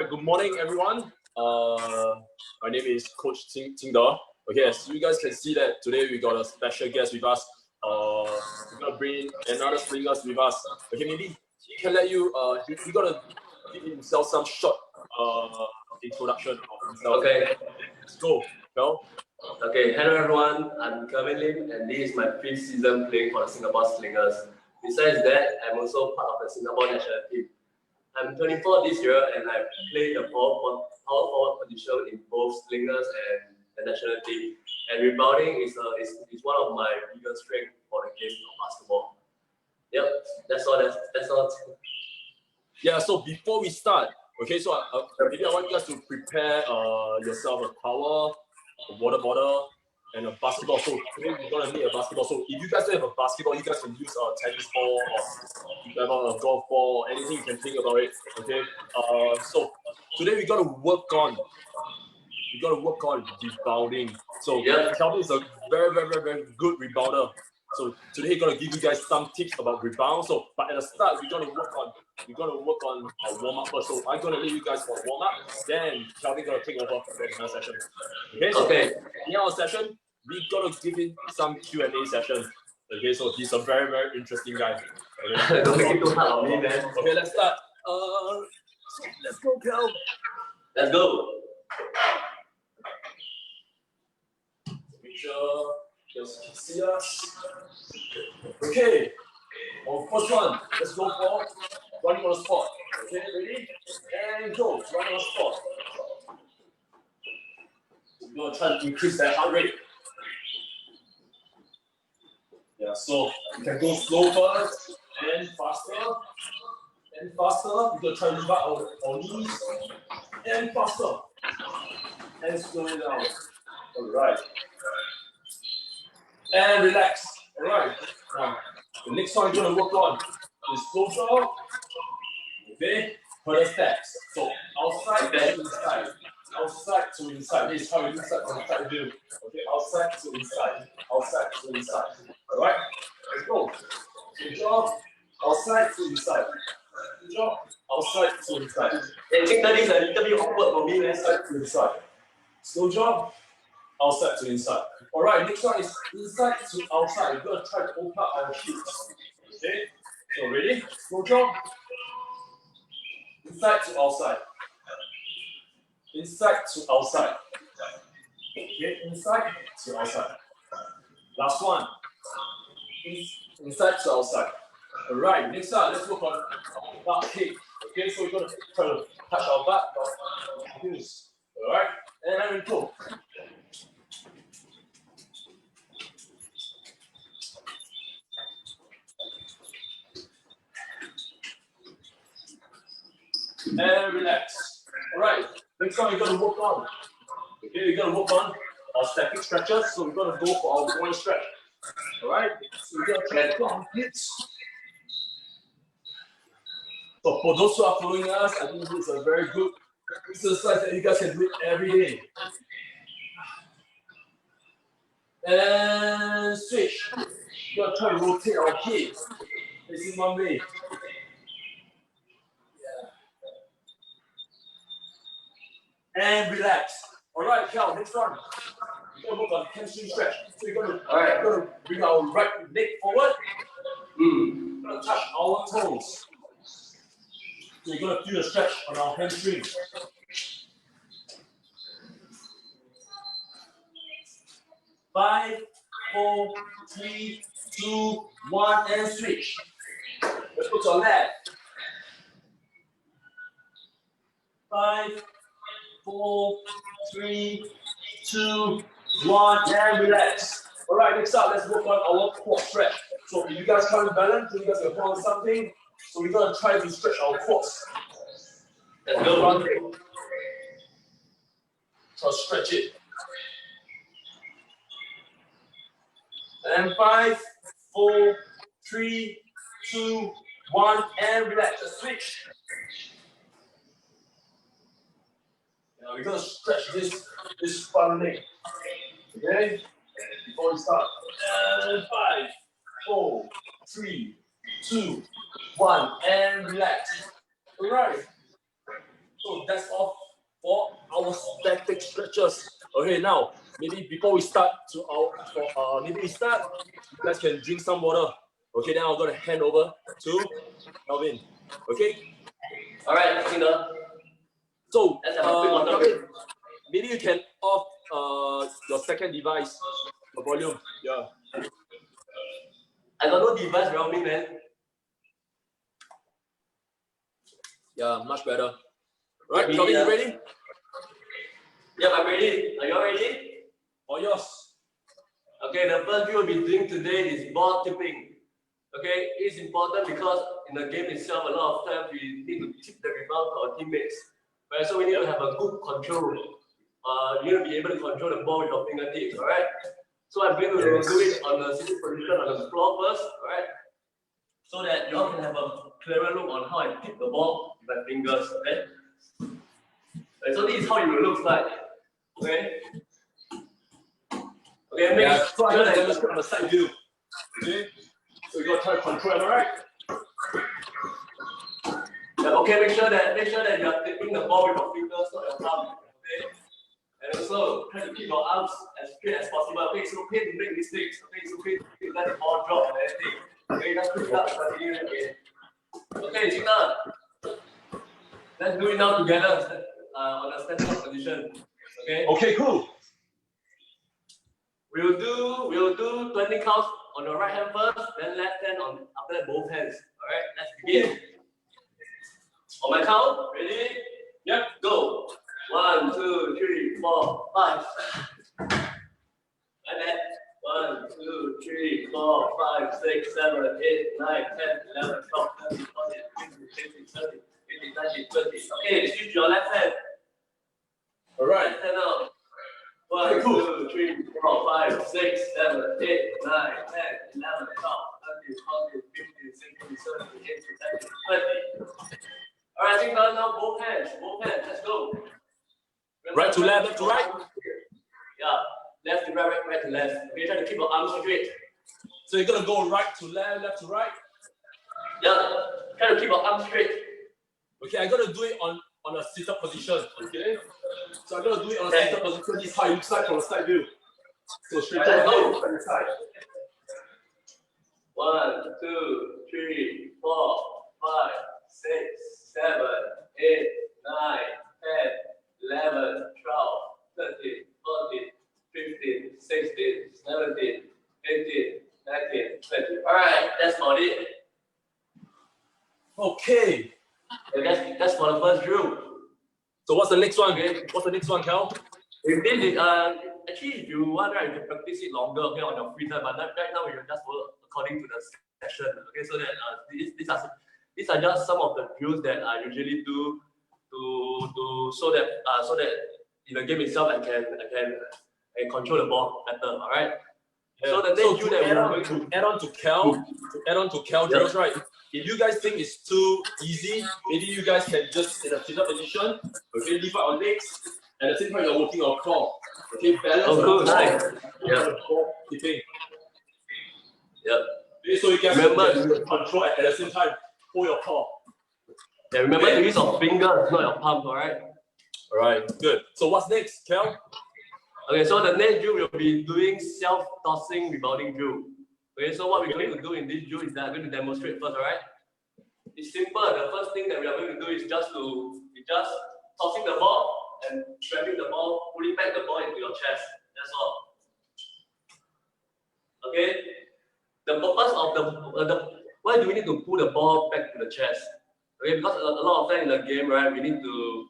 Alright, good morning everyone. My name is Coach QingDe. Okay, as you guys can see that today we got a special guest with us. We're gonna bring another Slingers with us. Okay, maybe he can let you. He gonna give himself some short introduction of himself. Okay, let's go. Kel. Okay, hello everyone. I'm Kelvin Lim, and this is my 5th season playing for the Singapore Slingers. Besides that, I'm also part of the Singapore national team. I'm 24 this year, and I play the power forward position in both Slingers and the national team. And rebounding is one of my biggest strengths for the game of basketball. Yep, that's all. That's all. Yeah. So before we start, okay, so maybe I want you guys to prepare yourself a towel, a water bottle, and a basketball. So today we're gonna need a basketball. So if you guys don't have a basketball, you guys can use a tennis ball or a golf ball, anything you can think about it. Okay. So today we're gonna work on rebounding. So Kelvin is a very good rebounder. So today he's gonna give you guys some tips about rebound. So but at the start we're gonna work on a warm up first. So I'm gonna leave you guys for warm up. Then Kelvin gonna take over for the next session. Okay. So in our session we're gonna give him some Q&A session. Okay. So he's a very interesting guy. Okay. Don't make it too hard on me, man. Okay. Let's start. Let's go, Kel. Let's go. Make sure you guys can see us. Okay. Our first one. Let's go for running on the spot. Okay, ready? And go. Running on the spot. We're gonna try to increase that heart rate. Yeah, so you can go slow first and faster. And faster. We're gonna try to move out our knees. And faster. And slow it down. Alright. And relax. Alright. Now, the next one you're gonna work on is slow draw. Okay, further steps. So outside to inside. Outside to inside. This is how you inside on the side view. Okay, outside to inside. Outside to inside. Alright? Let's go. Good job. Outside to inside. Good job. Outside to inside. And QingDe is a little bit awkward for me, man. Inside to inside. Slow job. Outside to inside. Alright, next one is inside to outside. We're gonna try to open up our hips. Okay? So ready? Slow job. Inside to outside. Inside to outside. Okay, inside to outside. Last one. Inside to outside. Alright, next up, let's work on butt kick. Okay, so we're gonna try to touch our butt. Alright, and then go. And relax. Alright, next time we're gonna work on. Okay, we're gonna work on our static stretches. So we're gonna go for our groin stretch. Alright, so we're gonna try to go on hits. So for those who are following us, I think this is a very good exercise that you guys can do it every day. And switch. We're gonna try to rotate our hips. Facing one way. And relax. Alright, Cal, next one. We're gonna work on hamstring stretch. So we're gonna bring our right leg forward. We're gonna touch our toes. So we're gonna do a stretch on our hamstring. Five, 4, 3, 2, 1, and switch. Let's go to our left. 5, 4, 3, 2, 1, and relax. Alright, next up, let's work on our quad stretch. So if you guys can't balance, you guys can hold on something. So we're gonna try to stretch our quads. Let's go one thing. Try to stretch it. And 5, 4, 3, 2, 1, and relax. Just switch. We're gonna stretch this front leg. Okay? Before we start. And 5, 4, 3, 2, 1, and relax. Alright. So that's all for our static stretches. Okay, now maybe before we start you guys can drink some water. Okay, then I'm gonna hand over to Kelvin. Okay. All right, QingDe. So Kelvin, maybe you can off your second device, the volume. Yeah. I got no device around me, man. Yeah, much better. Right, Kelvin, you ready? Yeah, I'm ready. Are you all ready? All yours. Okay, the first drill we'll be doing today is ball tipping. Okay, it's important because in the game itself, a lot of times we need to tip the rebound to our teammates. Right, so we need to have a good control. You need to be able to control the ball with your fingertips. All right. So I'm going to do it on the sitting position on the floor first. All right. So that you all can have a clearer look on how I tip the ball with my fingers. Okay. So this is how it will look like. Okay. Okay, make So I'm sure gonna that demonstrate on the side view. Okay. So you gotta try to control, alright? okay, make sure that you are tipping the ball with your fingers, not your thumb. Okay. And also try to keep your arms as straight as possible. Okay, it's okay to make mistakes. Okay, it's okay to let the ball drop and everything. Okay, let's pick up continue again. Okay, QingDe. Let's do it now together on a standing up position. Okay. Okay, cool. We'll do 20 counts on your right hand first, then left hand on after that both hands. Alright, let's begin. On my count, ready? Yep. Go. 1, 2, 3, 4, 5. And then 1, 2, 3, 4, 5, 6, 7, 8, 9, 10, 11, 12, 13, 14, 15, 16, 17, 18, 19, 20. Okay, switch your left hand. Alright. Left hand out. 1, 2, 3, 4, 5, 6, 7, 8, 9, 10, 11, 12, 13, 14, 15, 16, 17, 18, 19, 20. Alright, QingDe, now both hands, let's go. Remember, Right to left, left to right? Yeah, left to right, right to left. Okay, try to keep your arms straight. So you're gonna go right to left, left to right? Yeah, try to keep your arms straight. Okay, I'm gonna do it on a seated position. Okay? So I'm gonna do it on a seated position. This is how it looks like from the side view. So straight to the side. 1, 2, 3, 4, 5, 6, 7, 8, 9, 10, 11, 12, 13, 14, 15, 16, 17, 18, 19, 20. Alright, that's about it. Okay. And that's for the first drill. So what's the next one? Okay. What's the next one, Cal? If this is, actually, if you want, right, you can practice it longer, okay, on your free time. But right now, we will just follow according to the session. Okay, so that these are just some of the drills that I usually do so that in the game itself I can control the ball better. All right. Yeah. So the next drill that to add on to Cal drills, right? If you guys think it's too easy, maybe you guys can just in a sit-up position, okay, lift out your legs, and at the same time you're working your core. Okay, balance. Oh, cool, nice. Yeah. Keeping. Yep. Okay, so you can remember control at the same time, hold your core. Yeah, remember to use your fingers, not your palm, alright? Alright, good. So what's next, Cal? Okay, so the next drill we'll be doing self-tossing rebounding drill. Okay, so what we're going to do in this drill is that I'm going to demonstrate first, alright? It's simple. The first thing that we are going to do is just tossing the ball and grabbing the ball, pulling back the ball into your chest. That's all. Okay? The purpose of why do we need to pull the ball back to the chest? Okay, because a lot of times in the game, right, we need to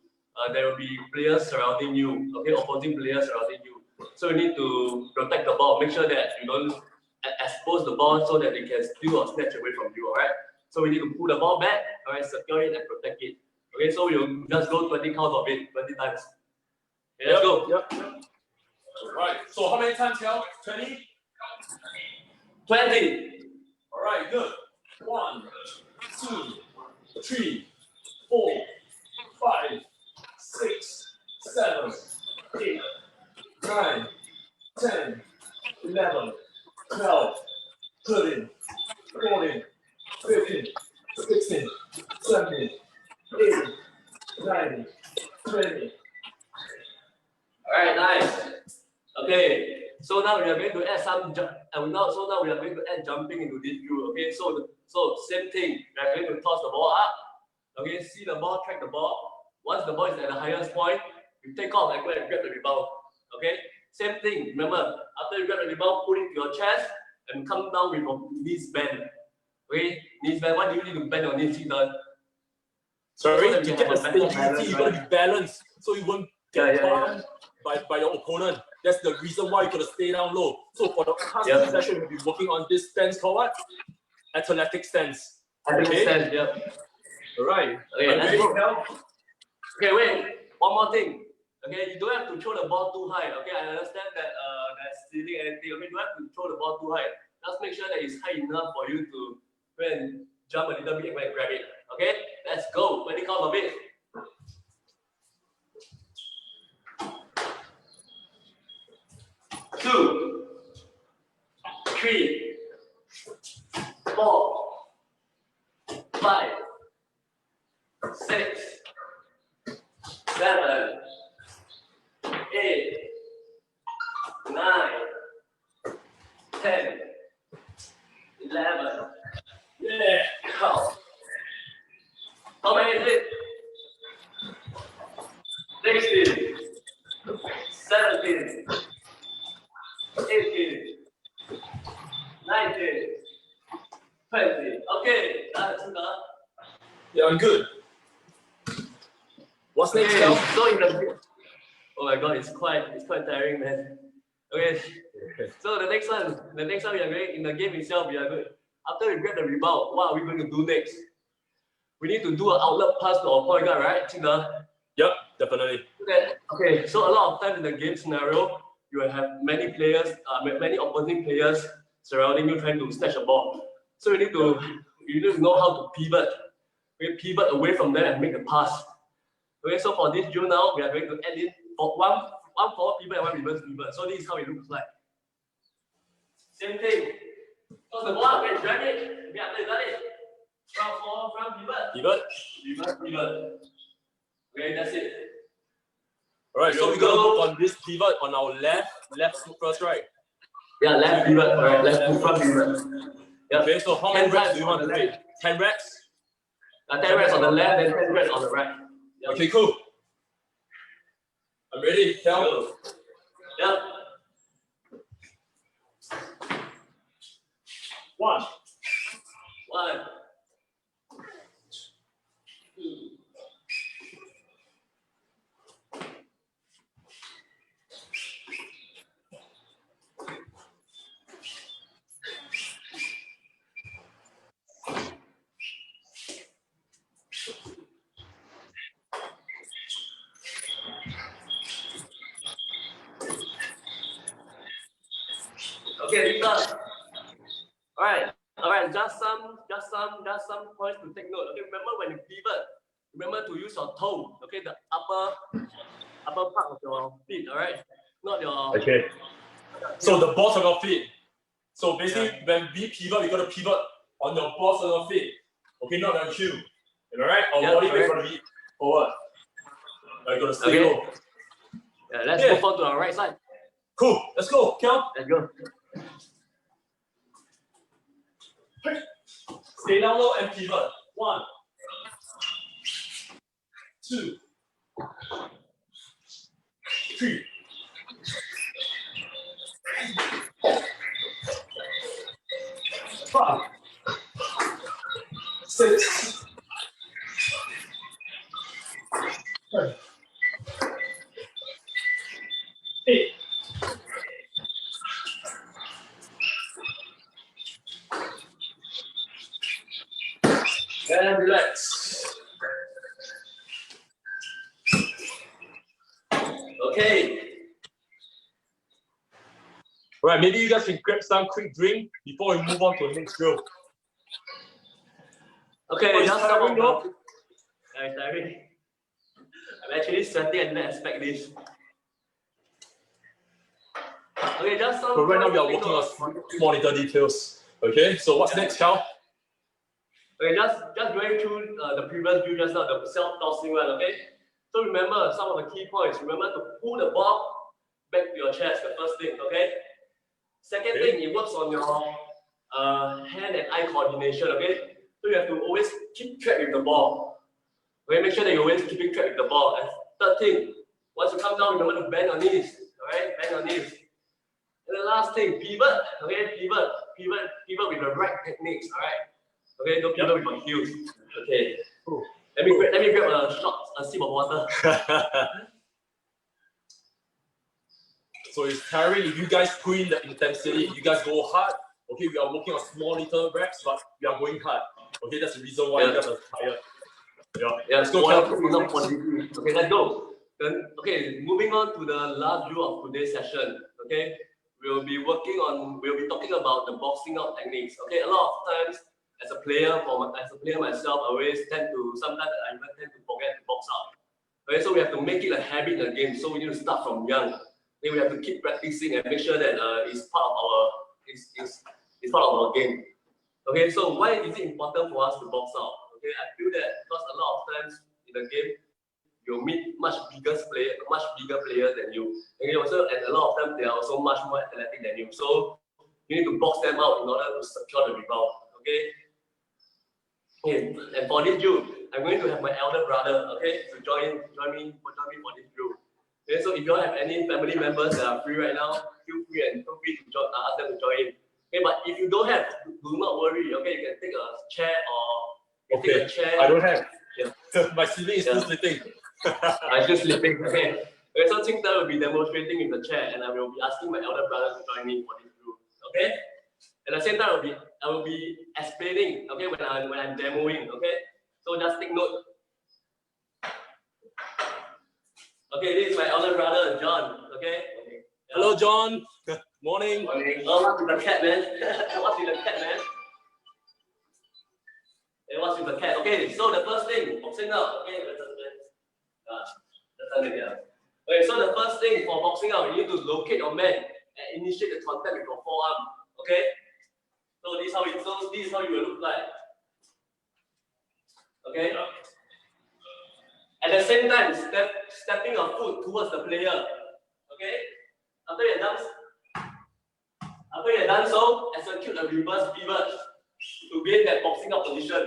there will be players surrounding you, okay, opposing players surrounding you. So we need to protect the ball, make sure that you don't expose the ball so that they can steal or snatch away from you, alright? So we need to pull the ball back, alright, secure it and protect it. Okay, so we'll just go 20 counts of it, 20 times. Okay, let's go. Yep. Alright, so how many times, Cal? 20? 20. Alright, good. 1, 2, 3, 4, 5, 6, 7, 8, 9, 10, 11, 12, 13, 14, 15, 16, 17, 18, 19, 20. Alright, nice. Okay, so now we are going to add some so now we are going to add jumping into this drill. Okay, so same thing. We are going to toss the ball up. Okay, see the ball, track the ball. Once the ball is at the highest point, you take off and go and grab the rebound. Okay, same thing. Remember, after you grab the rebound, put it to your chest and come down with your knees bent. Okay, knees bent. What do you need to bend your knees? Sorry, So to get the stability, you gotta be balanced so you won't get bumped by your opponent. That's the reason why you gotta stay down low. So for the past session, we'll be working on this stance called what? Athletic stance. Athletic stance, yeah. Alright. Okay, let's go. Okay, wait. One more thing. Okay, you don't have to throw the ball too high. Okay, I understand that that's stealing anything. Okay, you don't have to throw the ball too high. Just make sure that it's high enough for you to go and jump a little bit and grab it. Okay, let's go. 20 count of it. 2, 3, 4, 5, 6, 7, 8, 9, 10, 11. Yeah. Count. How many is it? 16, 17, 18, 19, 20. Okay, that's enough. Yeah, I'm good. What's next, Okay, Cal? so in the oh my god, it's quite tiring, man. Okay, so the next one we are going in the game itself. We are good. After we grab the rebound, what are we going to do next? We need to do an outlet pass to our point guard, right, QingDe? Yep, definitely. Okay, so a lot of times in the game scenario, you will have many players, many opposing players surrounding you trying to snatch a ball. So you need to know how to pivot. We pivot away from them and make the pass. Okay, so for this drill now, we are going to add in one forward pivot and one reverse pivot. So this is how it looks like. Same thing. Toss the ball, okay, drag it. Okay, after you got it. Front pivot. Pivot. Reverse pivot. Okay, that's it. Alright, so we're gonna work on this pivot on our left foot first, right? Yeah, left pivot. Alright, left foot, front pivot. Yeah. Okay, so how many reps do you want to take? 10 reps? 10 reps on the left and 10 reps on the right. Yep. Okay, cool. I'm ready. Cal. Yep. 1. 2. Okay, done. All right. Just some points to take note. Okay, remember when you pivot, remember to use your toe. Okay, the upper part of your feet. All right, not your. Okay. So the balls of your feet. So basically, when we pivot, we gotta pivot on your balls of your feet. Okay, not on you. Am I right? Our body weight gotta be forward. You gotta stay low. Yeah, let's move on to our right side. Cool. Let's go, Cal. Let's go. Stay down low and pivot. 1, 2, 3, 5, 6, 7, 8. And relax. Okay. Right, maybe you guys can grab some quick drink before we move on to the next drill. Okay, just some of the. Sorry. I'm actually sweating. I didn't expect this. Okay, just some. So right now we are working on small little details. Okay, so what's next, Cal? Okay, just going through the previous drill just now, the self-tossing one, okay? So remember some of the key points. Remember to pull the ball back to your chest, the first thing, okay? Second thing, it works on your hand and eye coordination, okay? So you have to always keep track with the ball. Okay, make sure that you're always keeping track with the ball. And third thing, once you come down, remember to bend your knees, alright? Bend your knees. And the last thing, pivot, okay? Pivot with the right techniques, alright? Okay, don't pivot with your heels. Okay. Let me grab a sip of water. So it's tiring if you guys put in the intensity, you guys go hard. Okay, we are working on small little reps, but we are going hard. Okay, that's the reason why you guys are tired. Let's go. Okay, let's go. Then, okay, moving on to the last drill of today's session. Okay, we'll be talking about the boxing out techniques. Okay, a lot of times as a player myself, I always sometimes I even tend to forget to box out. Okay, so we have to make it a habit in the game. So we need to start from young. Then we have to keep practicing and make sure that it's part of our game. Okay, so why is it important for us to box out? Okay, I feel that because a lot of times in the game, you'll meet much bigger players than you. And a lot of times they are also much more athletic than you. So you need to box them out in order to secure the rebound. Okay. Okay, and for this drill, I'm going to have my elder brother, okay, to join me for this drill. Okay, so if you all have any family members that are free right now, feel free to ask them to join in. Okay, but if you don't have, do not worry. Okay, you can take a chair or take a chair. I don't have. Yeah. My sibling is still sleeping. I'm still sleeping. Okay. Okay, so QingDe will be demonstrating with the chair, and I will be asking my elder brother to join me for this drill. Okay. At the same time, I will be explaining, okay, when I'm demoing, okay? So just take note. Okay, this is my elder brother, John, okay? Hello, John. Morning. Morning. Oh, what's with the cat, man? What's with the cat, man? Hey, what's with the cat? Okay, so the first thing, boxing out, okay? Okay, so the first thing for boxing out, you need to locate your man and initiate the contact with your forearm, okay? So this is how you will look like. Okay. At the same time, stepping your foot towards the player. Okay. After you're done so, execute a reverse pivot to gain that boxing out position.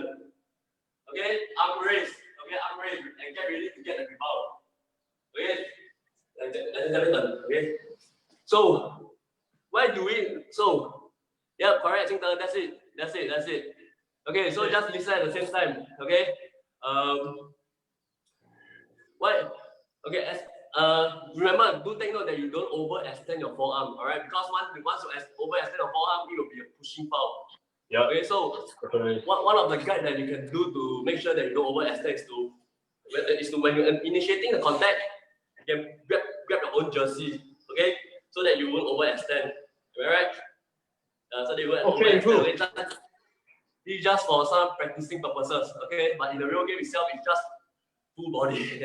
Okay. Arm raise. Okay. Arm raise and get ready to get the rebound. Okay. Okay. So why do we? Yeah, correct, QingDe. That's it. Okay, so just listen at the same time. Okay. What? Okay. Remember, do take note that you don't overextend your forearm. All right, because once you overextend your forearm, it will be a pushing foul. Yeah. Okay. So one of the guides that you can do to make sure that you don't overextend is to when you're initiating the contact, you can grab your own jersey. Okay, so that you won't overextend. Am I right? So they will okay, this is just for some practicing purposes, okay? But in the real game itself, it's just full body.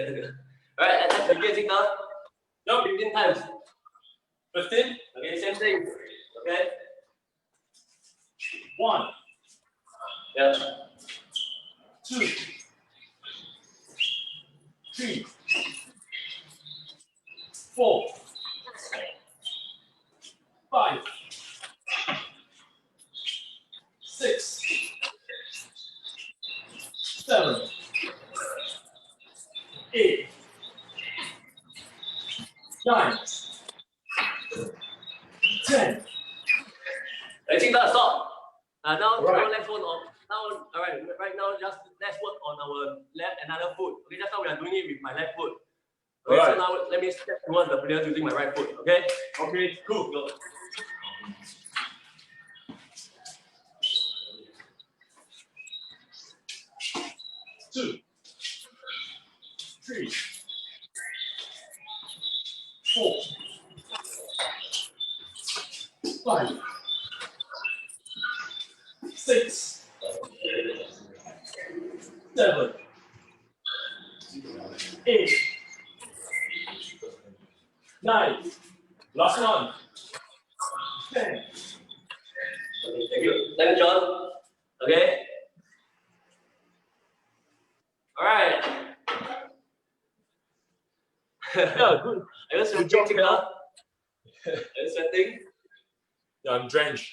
Alright, let's begin, QingDe. No, 15 times. 15? Okay, same thing. Okay? 1. Yeah. 2. 3. 4. 5. 6. 7. 8. 9. 10. Hey, QingDe, stop. Now Right. let's work on right now let's work on our another foot. Okay, just now we are doing it with my left foot. Okay, Right. so now let me step towards the players using my right foot. Okay? Okay, cool. Go. 2. 3. 4. 5. 6. 7. 8. 9. Last one. 10. Okay, thank you. Thank you, John. Okay. All right. Yeah, good. Are you sweating, Good job, Kel? Kel. Are you sweating? Yeah, I'm drenched.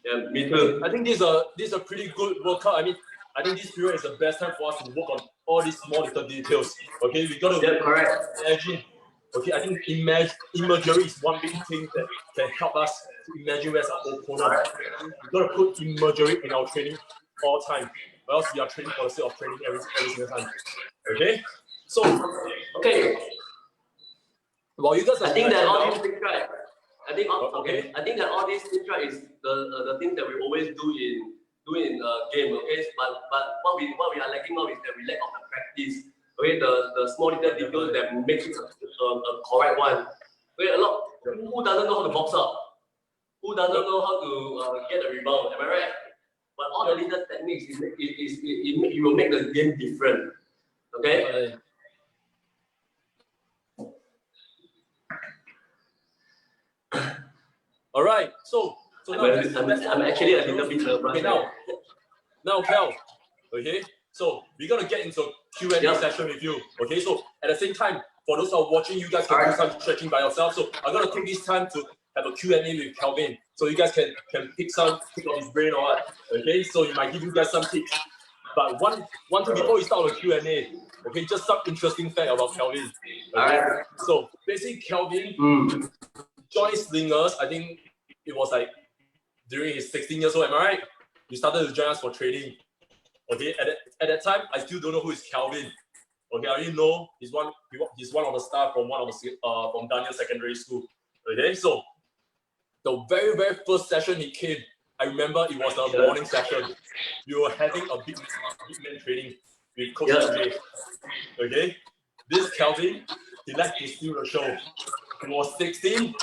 Yeah, me too. I think this is a pretty good workout. I mean, I think this period is the best time for us to work on all these small little details. Okay, we gotta imagine. Okay, I think imagery is one big thing that can help us to imagine where's our opponent. We gotta put imagery in our training all the time, or else we are training for the sake of training every single time. Okay, so while you guys are I think that all now, these things, right? I think that all these things, right, is the thing that we always do in game. Okay, but what we are lacking now is that we lack of the practice. Okay, the small little details that makes it a correct one. Okay, a lot who doesn't know how to box up, who doesn't know how to get a rebound. Am I right? But all the little techniques it will make the game different. Okay. All right, so now I'm actually a little bit nervous. Okay, now Kel, okay, so we're gonna get into a Q&A session with you. Okay, so at the same time, for those who are watching, you guys can do some stretching by yourself. So I'm gonna take this time to have a Q&A with Kelvin, so you guys can pick on his brain or what. Okay, so he might give you guys some tips. But one thing before we start on the Q&A, okay, just some interesting fact about Kelvin. Okay, so basically Kelvin joined Slingers. I think it was like during his 16 years old. Am I right? He started to join us for training. Okay, at that time, I still don't know who is Kelvin. Okay, I already know he's one of the staff from from Daniel Secondary School. Okay, so the very first session he came, I remember it was a morning session. We were having a big man training with Coach QingDe. Okay, this Kelvin, he liked to steal the show. He was 16.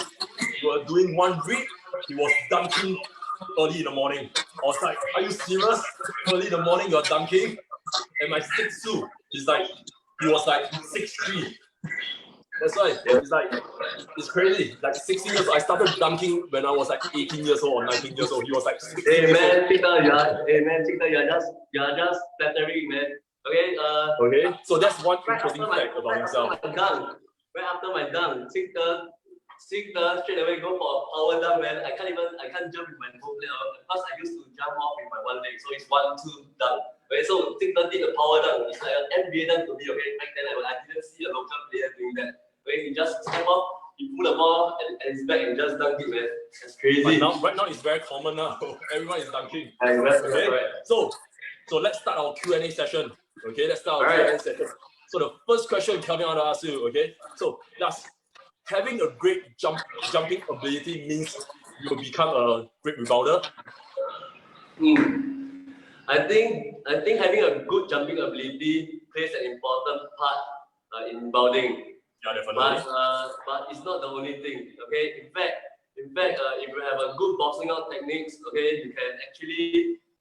We were doing one read. He was dunking early in the morning. I was like, are you serious? Early in the morning, you're dunking? And my 6'2", he was like 6'3". That's why it's crazy. Like 16 years old, I started dunking when I was like 18 years old or 19 years old. He was like 16 years old. Peter, you're just flattering, man. Okay. Okay. So that's one interesting fact about himself. Right after my dunk, Slingers straight away go for a power dunk, man. I can't jump with my both leg because I used to jump off with my one leg, so it's 1-2 dunk. Okay, so Slingers did the power dunk. It's like an NBA dunk to me. Okay, back then I didn't see a local player doing that. Okay, he just step off, he pull the ball and his back and just dunk it, man. That's crazy. Right now it's very common now. Everyone is dunking. Okay, so let's start our Q&A session. Okay, let's start our Q&A session. So the first question Kelvin, I want to ask you. Okay, so does having a great jumping ability means you will become a great rebounder? I think having a good jumping ability plays an important part in rebounding. Yeah, definitely. But it's not the only thing. Okay, in fact, if you have a good boxing out techniques, okay,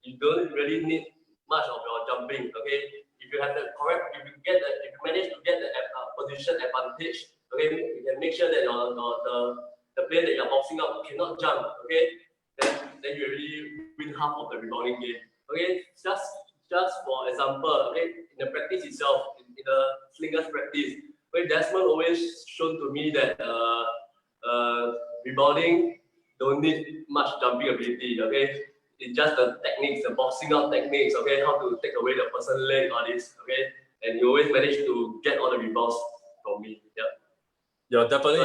you don't really need much of your jumping. Okay, if you have the correct, if you manage to get the position advantage. Okay, you can make sure that the player that you're boxing out cannot jump. Okay, then you really win half of the rebounding game. Okay, just for example, okay, in the practice itself, in the Slingers practice, okay, Desmond always shown to me that rebounding don't need much jumping ability. Okay, it's just the techniques, the boxing out techniques. Okay, how to take away the person's leg, all this. Okay, and you always manage to get all the rebounds from me. Yeah. Yeah, definitely.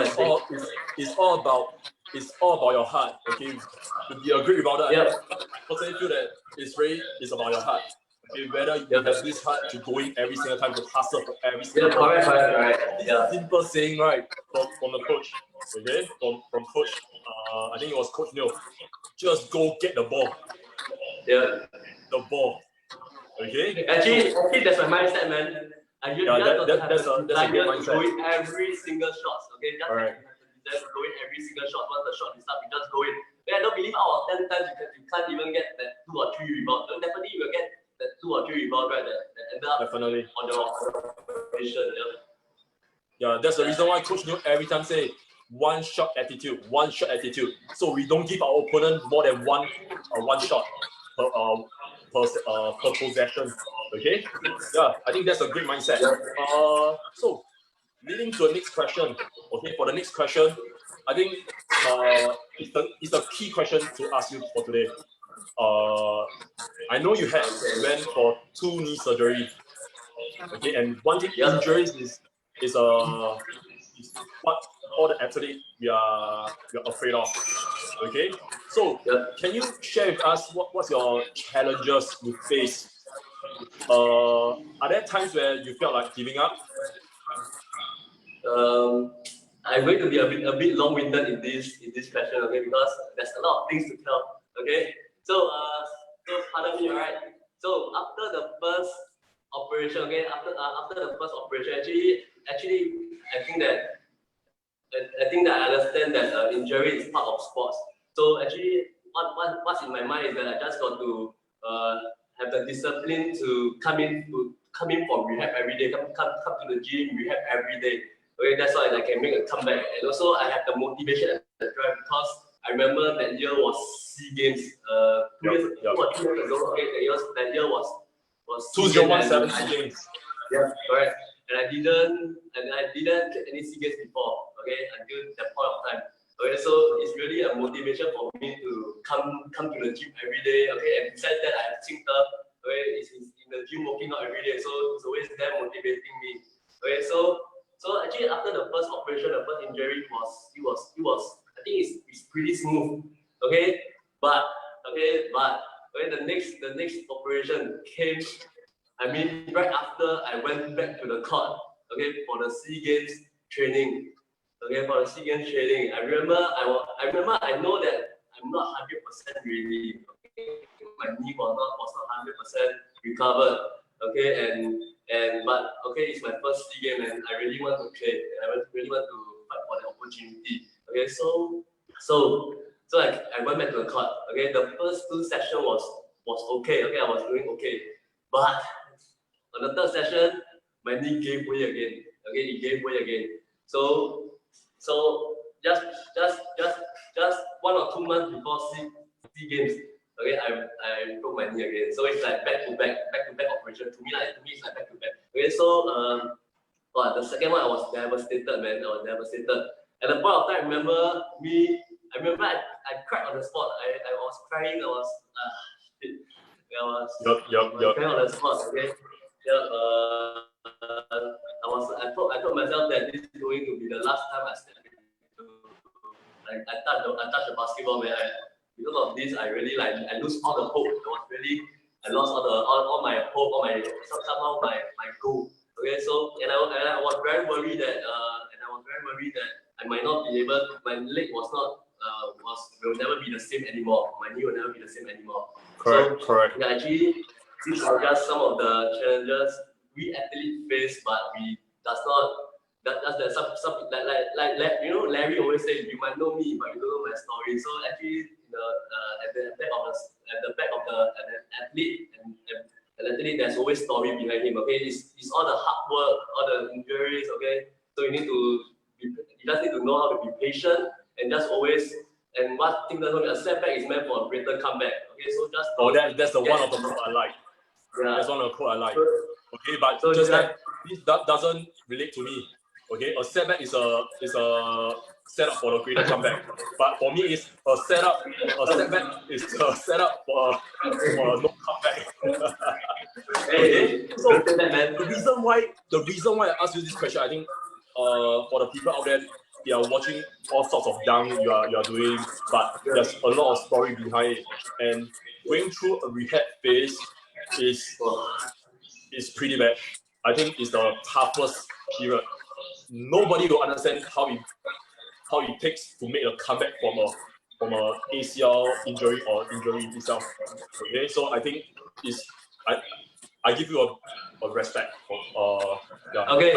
It's all about your heart. Okay, to be a great rebounder, I personally feel that it's about your heart. Okay, whether you have this heart to go in every single time to hustle for every single time. Correct. This is a simple saying, right, from the coach. Okay, from coach. I think it was Coach Neil. Just go get the ball. Yeah. The ball. Okay. Actually, that's my mindset, man. That's a great mindset. Go in every single shot, okay? Just go in every single shot. Once the shot is up, you just go in. I don't believe out of 10 times you can't even get that 2 or 3 rebounds. So definitely you will get that 2 or 3 rebounds, right? That end up on your position. Yeah, that's the reason why Coach Neil every time say one shot attitude. So we don't give our opponent more than one shot per possession. Okay, yeah, I think that's a great mindset. So leading to the next question. Okay, for the next question, I think it's a key question to ask you for today. I know you went for 2 knee surgery. Okay, and one thing injuries is what all the athletes we are afraid of. Okay, so can you share with us what's your challenges you face? Are there times where you felt like giving up? I'm going to be a bit long-winded in this question, okay? Because there's a lot of things to tell, okay? So pardon me, alright. So after the first operation, okay, after the first operation, actually, I think that I understand that injury is part of sports. So actually, what's in my mind is that I just got to have the discipline to come in from rehab every day, come to the gym, rehab every day. Okay, that's why I can make a comeback. And also I have the motivation and the drive because I remember that year was SEA Games, 2 years ago. Okay, that year was 2017 SEA Games. Yeah, correct. And I didn't get any SEA Games before. Okay, until that point of time. Okay, so it's really a motivation for me to come to the gym every day. Okay, and besides that, I have QingDe. Okay, it's in the gym working out every day, so it's always there motivating me. Okay, so actually after the first operation, the first injury it was I think it's pretty smooth. Okay, but the next operation came. I mean, right after I went back to the court. Okay, for the SEA Games training. Okay, for the SEA Games training, I know that I'm not 100% ready. Okay? My knee was not 100% recovered. Okay, but okay, it's my first SEA Game and I really want to play and I really want to fight for the opportunity. Okay, so I went back to the court. Okay, the first 2 sessions was okay. Okay, I was doing okay, but on the 3rd session, my knee gave way again. Okay, it gave way again. So just 1 or 2 months before SEA Games, okay, I broke my knee again. So it's like back to back operation. To me, it's like back to back. Okay, so the second one I was devastated, man. I was devastated. At the point of time, I remember I cried on the spot. I was crying. I was shit. I was crying on the spot. Okay. Yeah. I told myself that this is going to be the last time I step into. I touched the basketball, man. Because of this, I really I lose all the hope. I lost all my hope, somehow my goal. Okay, so and I was very worried that I might not be able. My leg will never be the same anymore. My knee will never be the same anymore. Correct. Yeah, actually, these are just some of the challenges we athletes face, but we does not. That's some like you know, Larry always says, you might know me, but you don't know my story. So actually, at the back of the athlete and athlete, there's always story behind him. Okay, it's all the hard work, all the injuries. Okay, so you just need to know how to be patient and just always. And one thing that's a setback is meant for a greater comeback. Okay, so just that's the one of the quote I like. Yeah. That's one of the quote I like. Okay, but so just like this doesn't relate to me. Okay, a setback is a setup for a greater comeback. But for me, it's a setup. A setback is a setup for a no comeback. Okay, so the reason why I asked you this question, I think for the people out there, they are watching all sorts of dunk you are doing, but there's a lot of story behind it, and going through a rehab phase is pretty bad. I think it's the toughest period. Nobody will understand how it takes to make a comeback from a ACL injury or injury itself. Okay, so I think I give you a respect. Okay,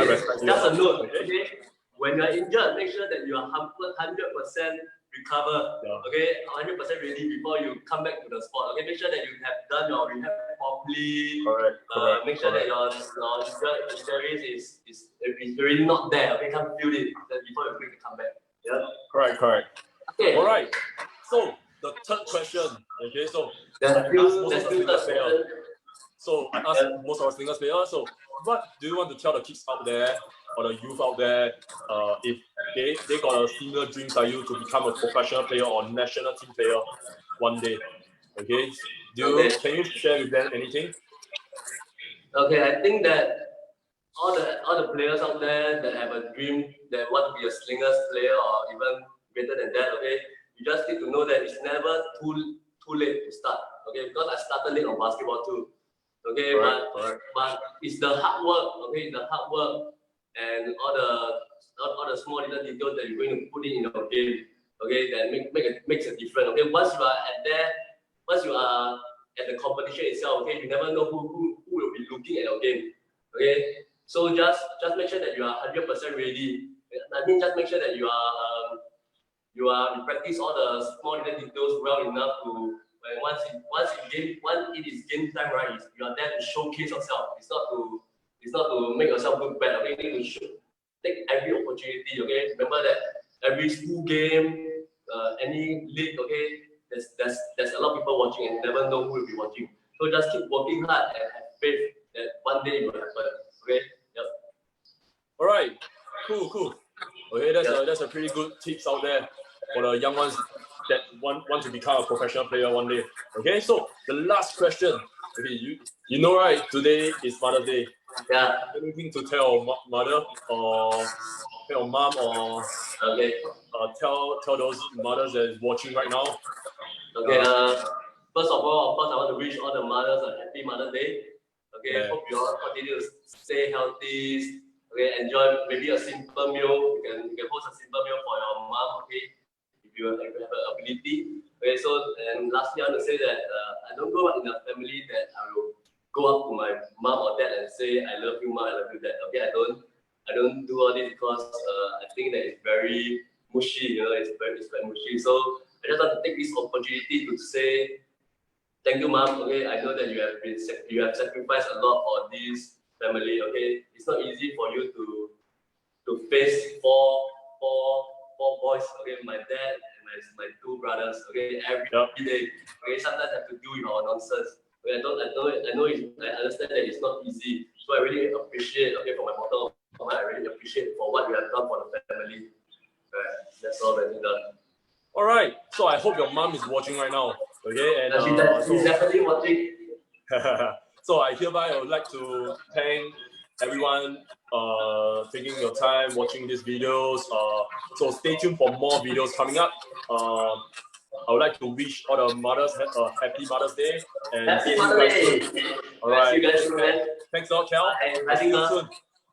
just a note. Okay, when you're injured, make sure that you are 100% recover. Yeah. Okay, 100% ready before you come back to the sport. Okay, make sure that you have done your rehab properly. Correct. Make sure that your injuries is really not there. Okay, can't feel it before you make the comeback. Yeah. Correct. Okay. All right. So the third question. Okay, so I asked most of our Slingers players. So what do you want to tell the kids out there or the youth out there, if they got a similar dreams like you to become a professional player or national team player one day. Okay, can you share with them anything? Okay, I think that all the players out there that have a dream that want to be a Slingers player or even greater than that, okay, you just need to know that it's never too late to start. Okay, because I started late on basketball too. Okay, but it's the hard work. Okay, the hard work and all the small little details that you're going to put in your game. Okay, that makes a difference. Okay, once you are at the competition itself, okay, you never know who will be looking at your game. Okay, so just make sure that you are 100% ready. I mean, just make sure that you practice all the small little details well enough to once it is game time, right? You are there to showcase yourself. It's not to make yourself look bad. Okay, you need to take every opportunity. Okay, remember that every school game, any league, okay, there's a lot of people watching and you never know who will be watching. So just keep working hard and have faith that one day it will happen. Okay. Yep. All right. Cool. Okay, that's a pretty good tips out there for the young ones that want to become a professional player one day. Okay, so the last question. Okay, you know, right? Today is Mother's Day. Yeah. Anything to tell your mother or your mom or tell those mothers that is watching right now? Okay. First of all, of course, I want to wish all the mothers a happy Mother's Day. Okay. Yeah. Hope you all continue to stay healthy. Okay. Enjoy maybe a simple meal. You can host a simple meal for your mom. Okay. If you have the ability. Okay, so and lastly, I want to say that I don't grow up in a family that I will go up to my mom or dad and say, "I love you, mom, I love you, dad." Okay, I don't do all this because I think that it's very mushy. You know, it's quite mushy. So I just want to take this opportunity to say, thank you, mom. Okay, I know that you have sacrificed a lot for this family. Okay, it's not easy for you to face four boys. Okay, my dad and my two brothers. Okay, every day. Okay, sometimes I have to deal with our nonsense. Okay, I understand that it's not easy. So I really appreciate. Okay, from my bottom of my heart, I really appreciate for what you have done for the family. That's all that you've done. All right. So I hope your mom is watching right now. Okay, and she's definitely watching. So I hereby would like to thank everyone taking your time watching these videos. So stay tuned for more videos coming up. I would like to wish all the mothers a happy Mother's Day and happy Mother's Day. All right. See you guys soon, man. Thanks a lot, Kel. I'll see you soon.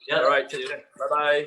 Yeah. All right. Bye bye.